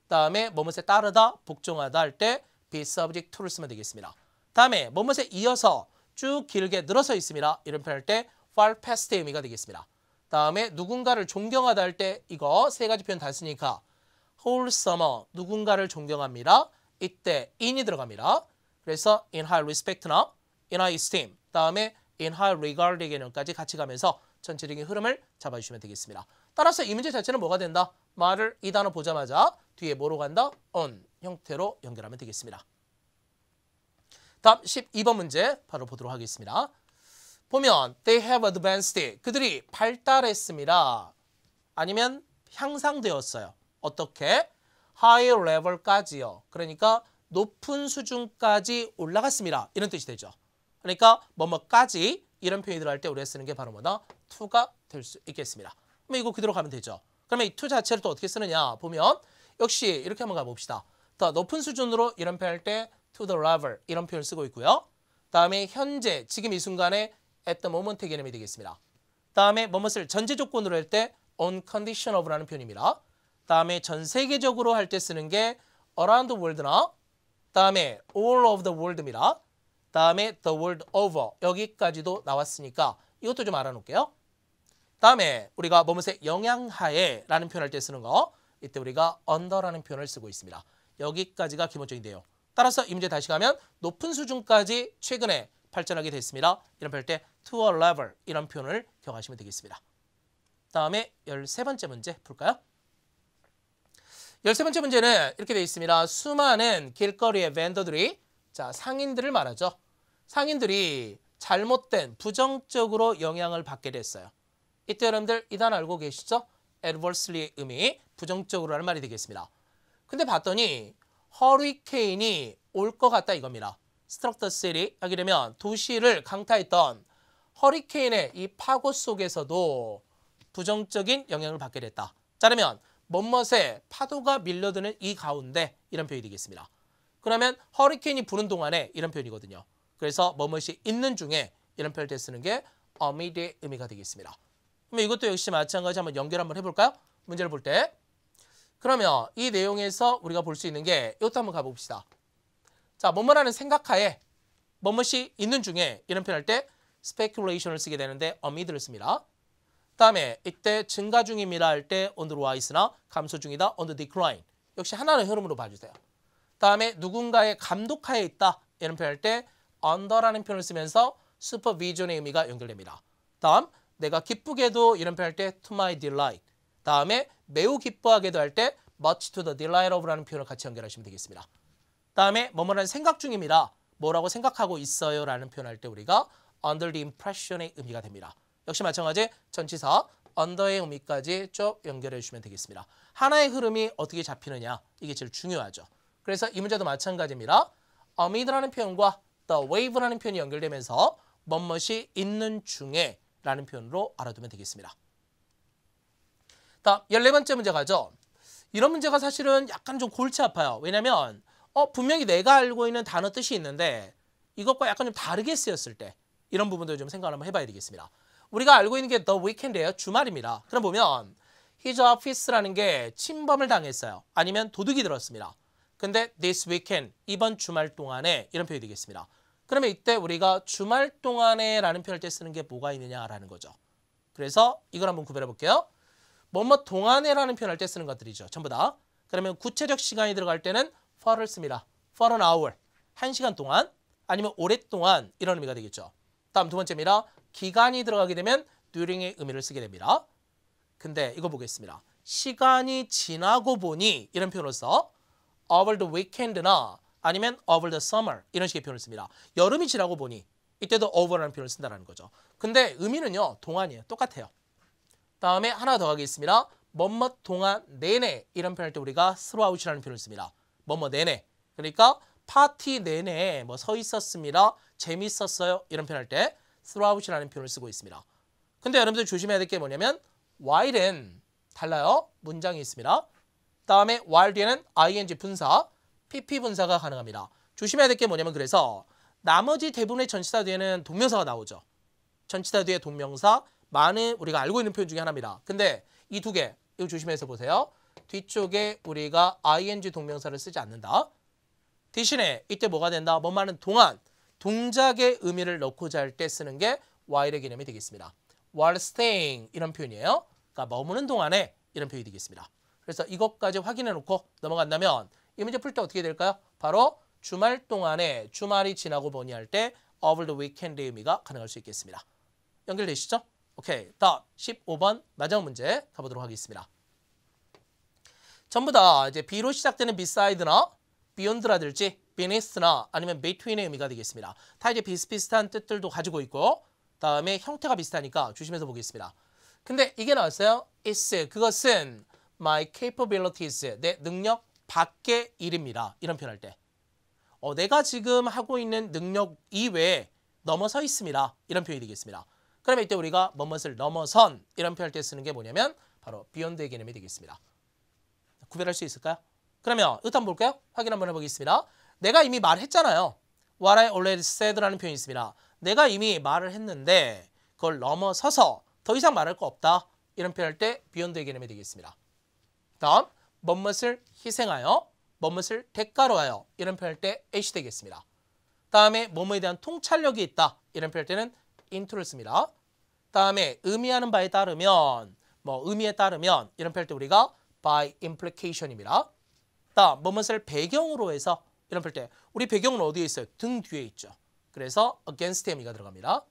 다음에 뭐뭐에 따르다 복종하다 할 때 be subject to를 쓰면 되겠습니다. 다음에 뭐뭐에 이어서 쭉 길게 늘어서 있습니다. 이런 표현할 때 far past의 의미가 되겠습니다. 다음에 누군가를 존경하다 할 때 이거 세 가지 표현 다 쓰니까 wholesomer 누군가를 존경합니다. 이때 in이 들어갑니다. 그래서 in high respect나 in high esteem 다음에 in high regard의 개념까지 같이 가면서 전체적인 흐름을 잡아주시면 되겠습니다. 따라서 이 문제 자체는 뭐가 된다? 말을 이 단어 보자마자 뒤에 뭐로 간다? on 형태로 연결하면 되겠습니다. 다음 12번 문제 바로 보도록 하겠습니다. 보면 they have advanced 그들이 발달했습니다. 아니면 향상되었어요. 어떻게? high level까지요. 그러니까 높은 수준까지 올라갔습니다. 이런 뜻이 되죠. 그러니까 뭐뭐까지 이런 표현이 들어갈 때 우리가 쓰는 게 바로 뭐다? to가 될 수 있겠습니다. 그러면 이거 그대로 가면 되죠. 그러면 이 to 자체를 또 어떻게 쓰느냐 보면 역시 이렇게 한번 가봅시다. 더 높은 수준으로 이런 표현할 때 to the level 이런 표현을 쓰고 있고요. 다음에 현재 지금 이 순간에 at the moment의 개념이 되겠습니다. 다음에 뭐뭇을 전제 조건으로 할 때 on condition of라는 표현입니다. 다음에 전 세계적으로 할 때 쓰는 게 around the world나 다음에 all of the world입니다. 다음에 the world over 여기까지도 나왔으니까 이것도 좀 알아놓을게요. 다음에 우리가 뭐뭇의 영향하에 라는 표현할 때 쓰는 거 이때 우리가 under라는 표현을 쓰고 있습니다. 여기까지가 기본적인 내용. 따라서 이 문제 다시 가면 높은 수준까지 최근에 발전하게 됐습니다. 이런 표현할 때 to a level 이런 표현을 기억하시면 되겠습니다. 다음에 13번째 문제 풀까요? 13번째 문제는 이렇게 되어 있습니다. 수많은 길거리의 벤더들이 상인들을 말하죠. 상인들이 잘못된 부정적으로 영향을 받게 됐어요. 이때 여러분들 이 단어 알고 계시죠? adversary의 의미 부정적으로라는 말이 되겠습니다. 근데 봤더니 허리케인이 올 것 같다 이겁니다. struck the city 하게 되면 도시를 강타했던 허리케인의 이 파고 속에서도 부정적인 영향을 받게 됐다. 자르면 뭐뭇에 파도가 밀려드는 이 가운데 이런 표현이 되겠습니다. 그러면 허리케인이 부는 동안에 이런 표현이거든요. 그래서 뭐뭇이 있는 중에 이런 표현을 쓰는 게 amid의 의미가 되겠습니다. 그러면 이것도 역시 마찬가지 한번 연결 한번 해볼까요? 문제를 볼 때. 그러면 이 내용에서 우리가 볼 수 있는 게 이것도 한번 가봅시다. 자, 뭐뭐라는 생각하에 뭐뭇이 있는 중에 이런 표현할 때 speculation을 쓰게 되는데 amid를 씁니다. 다음에 이때 증가 중입니다 할 때 on the rise나 감소 중이다 on the decline 역시 하나의 흐름으로 봐주세요. 다음에 누군가의 감독하에 있다 이런 표현할 때 under라는 표현을 쓰면서 supervision의 의미가 연결됩니다. 다음 내가 기쁘게도 이런 표현할 때 to my delight 다음에 매우 기뻐하게도 할 때 much to the delight of라는 표현을 같이 연결하시면 되겠습니다. 다음에 뭐뭐라는 생각 중입니다. 뭐라고 생각하고 있어요 라는 표현할 때 우리가 under the impression의 의미가 됩니다. 역시 마찬가지 전치사 under의 의미까지 쭉 연결해 주시면 되겠습니다. 하나의 흐름이 어떻게 잡히느냐 이게 제일 중요하죠. 그래서 이 문제도 마찬가지입니다. amid라는 표현과 the wave라는 표현이 연결되면서 뭐뭇이 있는 중에 라는 표현으로 알아두면 되겠습니다. 다음 14번째 문제 가죠. 이런 문제가 사실은 약간 좀 골치 아파요. 왜냐면 분명히 내가 알고 있는 단어 뜻이 있는데 이것과 약간 좀 다르게 쓰였을 때 이런 부분들 좀 생각을 한번 해봐야 되겠습니다. 우리가 알고 있는 게 the weekend예요. 주말입니다. 그럼 보면 his office라는 게 침범을 당했어요. 아니면 도둑이 들었습니다. 근데 this weekend, 이번 주말 동안에 이런 표현이 되겠습니다. 그러면 이때 우리가 주말 동안에 라는 표현을 때 쓰는 게 뭐가 있느냐라는 거죠. 그래서 이걸 한번 구별해 볼게요. 뭐뭐 동안에 라는 표현을 때 쓰는 것들이죠. 전부 다. 그러면 구체적 시간이 들어갈 때는 for를 씁니다. for an hour, 1시간 동안 아니면 오랫동안 이런 의미가 되겠죠. 다음 두 번째입니다. 기간이 들어가게 되면 during의 의미를 쓰게 됩니다. 근데 이거 보겠습니다. 시간이 지나고 보니 이런 표현으로서 over the weekend나 아니면 over the summer 이런 식의 표현을 씁니다. 여름이 지나고 보니 이때도 over라는 표현을 쓴다는 거죠. 근데 의미는요. 동안이에요. 똑같아요. 다음에 하나 더 하겠습니다. 뭐뭐 동안 내내 이런 표현할 때 우리가 throughout이라는 표현을 씁니다. 뭐뭐 내내. 그러니까 파티 내내 뭐 서 있었습니다. 재밌었어요. 이런 표현할 때 throughout이라는 표현을 쓰고 있습니다. 근데 여러분들 조심해야 될 게 뭐냐면 while은 달라요. 문장이 있습니다. 다음에 while 뒤에는 ing 분사, pp 분사가 가능합니다. 조심해야 될 게 뭐냐면 그래서 나머지 대부분의 전치사 뒤에는 동명사가 나오죠. 전치사 뒤에 동명사, 많은 우리가 알고 있는 표현 중에 하나입니다. 근데 이 두 개, 이거 조심해서 보세요. 뒤쪽에 우리가 ing 동명사를 쓰지 않는다. 대신에 이때 뭐가 된다? 뭐뭐하는 동안, 동작의 의미를 넣고자 할 때 쓰는 게 while의 개념이 되겠습니다. while staying 이런 표현이에요. 그러니까 머무는 동안에 이런 표현이 되겠습니다. 그래서 이것까지 확인해 놓고 넘어간다면 이 문제 풀 때 어떻게 될까요? 바로 주말 동안에 주말이 지나고 보니 할 때 over the weekend의 의미가 가능할 수 있겠습니다. 연결되시죠? 오케이. 다음 15번 마지막 문제 가보도록 하겠습니다. 전부 다 이제 B로 시작되는 beside나 beyond라든지 beneath나 아니면 between의 의미가 되겠습니다. 다 이제 비슷비슷한 뜻들도 가지고 있고 다음에 형태가 비슷하니까 조심해서 보겠습니다. 근데 이게 나왔어요. It's 그것은 my capabilities 내 능력 밖의 일입니다. 이런 표현할 때 내가 지금 하고 있는 능력 이외에 넘어서 있습니다. 이런 표현이 되겠습니다. 그러면 이때 우리가 뭐뭇을 넘어선 이런 표현할 때 쓰는 게 뭐냐면 바로 beyond의 개념이 되겠습니다. 구별할 수 있을까요? 그러면 이것도 한번 볼까요? 확인 한번 해보겠습니다. 내가 이미 말했잖아요. What I already said라는 표현이 있습니다. 내가 이미 말을 했는데 그걸 넘어서서 더 이상 말할 거 없다. 이런 표현할 때 beyond의 개념이 되겠습니다. 다음 뭐뭇을 희생하여 뭐뭇을 대가로 하여 이런 표현할 때 at이 되겠습니다. 다음에 뭐뭐에 대한 통찰력이 있다. 이런 표현할 때는 into를 씁니다. 다음에 의미하는 바에 따르면 의미에 따르면 이런 표현할 때 우리가 by implication입니다. 다음 뭐뭇을 배경으로 해서 이런 표현할 때 우리 배경은 어디에 있어요? 등 뒤에 있죠. 그래서 against의 의미가 들어갑니다.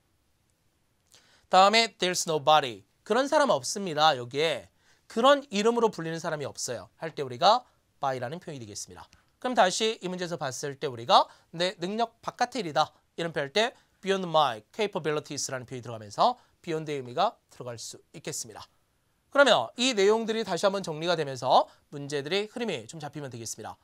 다음에 there's nobody 그런 사람 없습니다. 여기에 그런 이름으로 불리는 사람이 없어요. 할 때 우리가 by라는 표현이 되겠습니다. 그럼 다시 이 문제에서 봤을 때 우리가 내 능력 바깥의 일이다. 이런 표현할 때 beyond my capabilities라는 표현이 들어가면서 beyond의 의미가 들어갈 수 있겠습니다. 그러면 이 내용들이 다시 한번 정리가 되면서 문제들의 흐름이 좀 잡히면 되겠습니다.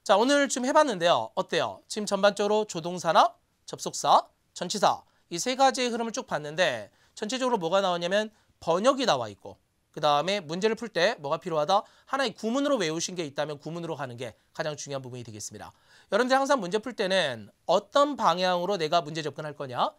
자, 오늘 좀 해봤는데요. 어때요? 지금 전반적으로 조동사나 접속사, 전치사 이 세 가지의 흐름을 쭉 봤는데 전체적으로 뭐가 나오냐면 번역이 나와 있고 그 다음에 문제를 풀 때 뭐가 필요하다? 하나의 구문으로 외우신 게 있다면 구문으로 가는 게 가장 중요한 부분이 되겠습니다. 여러분들 항상 문제 풀 때는 어떤 방향으로 내가 문제 접근할 거냐?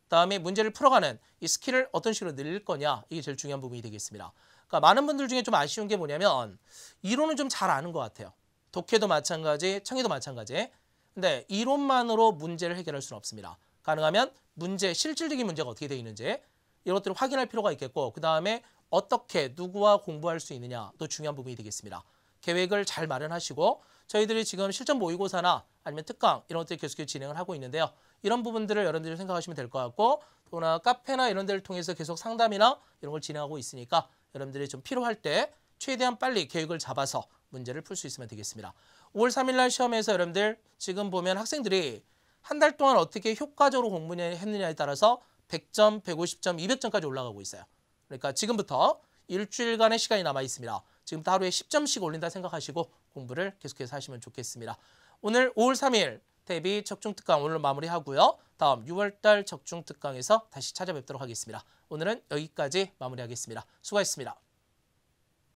다음에 문제를 풀어가는 이 스킬을 어떤 식으로 늘릴 거냐? 이게 제일 중요한 부분이 되겠습니다. 그러니까 많은 분들 중에 좀 아쉬운 게 뭐냐면 이론은 좀 잘 아는 것 같아요. 독해도 마찬가지, 청해도 마찬가지. 근데 이론만으로 문제를 해결할 수는 없습니다. 가능하면 문제, 실질적인 문제가 어떻게 되어 있는지 이것들을 확인할 필요가 있겠고 그 다음에 어떻게 누구와 공부할 수 있느냐도 중요한 부분이 되겠습니다. 계획을 잘 마련하시고 저희들이 지금 실전 모의고사나 아니면 특강 이런 것들 계속 진행을 하고 있는데요. 이런 부분들을 여러분들이 생각하시면 될 것 같고 또나 카페나 이런 데를 통해서 계속 상담이나 이런 걸 진행하고 있으니까 여러분들이 좀 필요할 때 최대한 빨리 계획을 잡아서 문제를 풀 수 있으면 되겠습니다. 5월 3일 날 시험에서 여러분들 지금 보면 학생들이 한 달 동안 어떻게 효과적으로 공부했느냐에 따라서 100점, 150점, 200점까지 올라가고 있어요. 그러니까 지금부터 일주일간의 시간이 남아 있습니다. 지금부터 하루에 10점씩 올린다 생각하시고 공부를 계속해서 하시면 좋겠습니다. 오늘 5월 3일 대비 적중특강 오늘 마무리하고요. 다음 6월달 적중특강에서 다시 찾아뵙도록 하겠습니다. 오늘은 여기까지 마무리하겠습니다. 수고하셨습니다.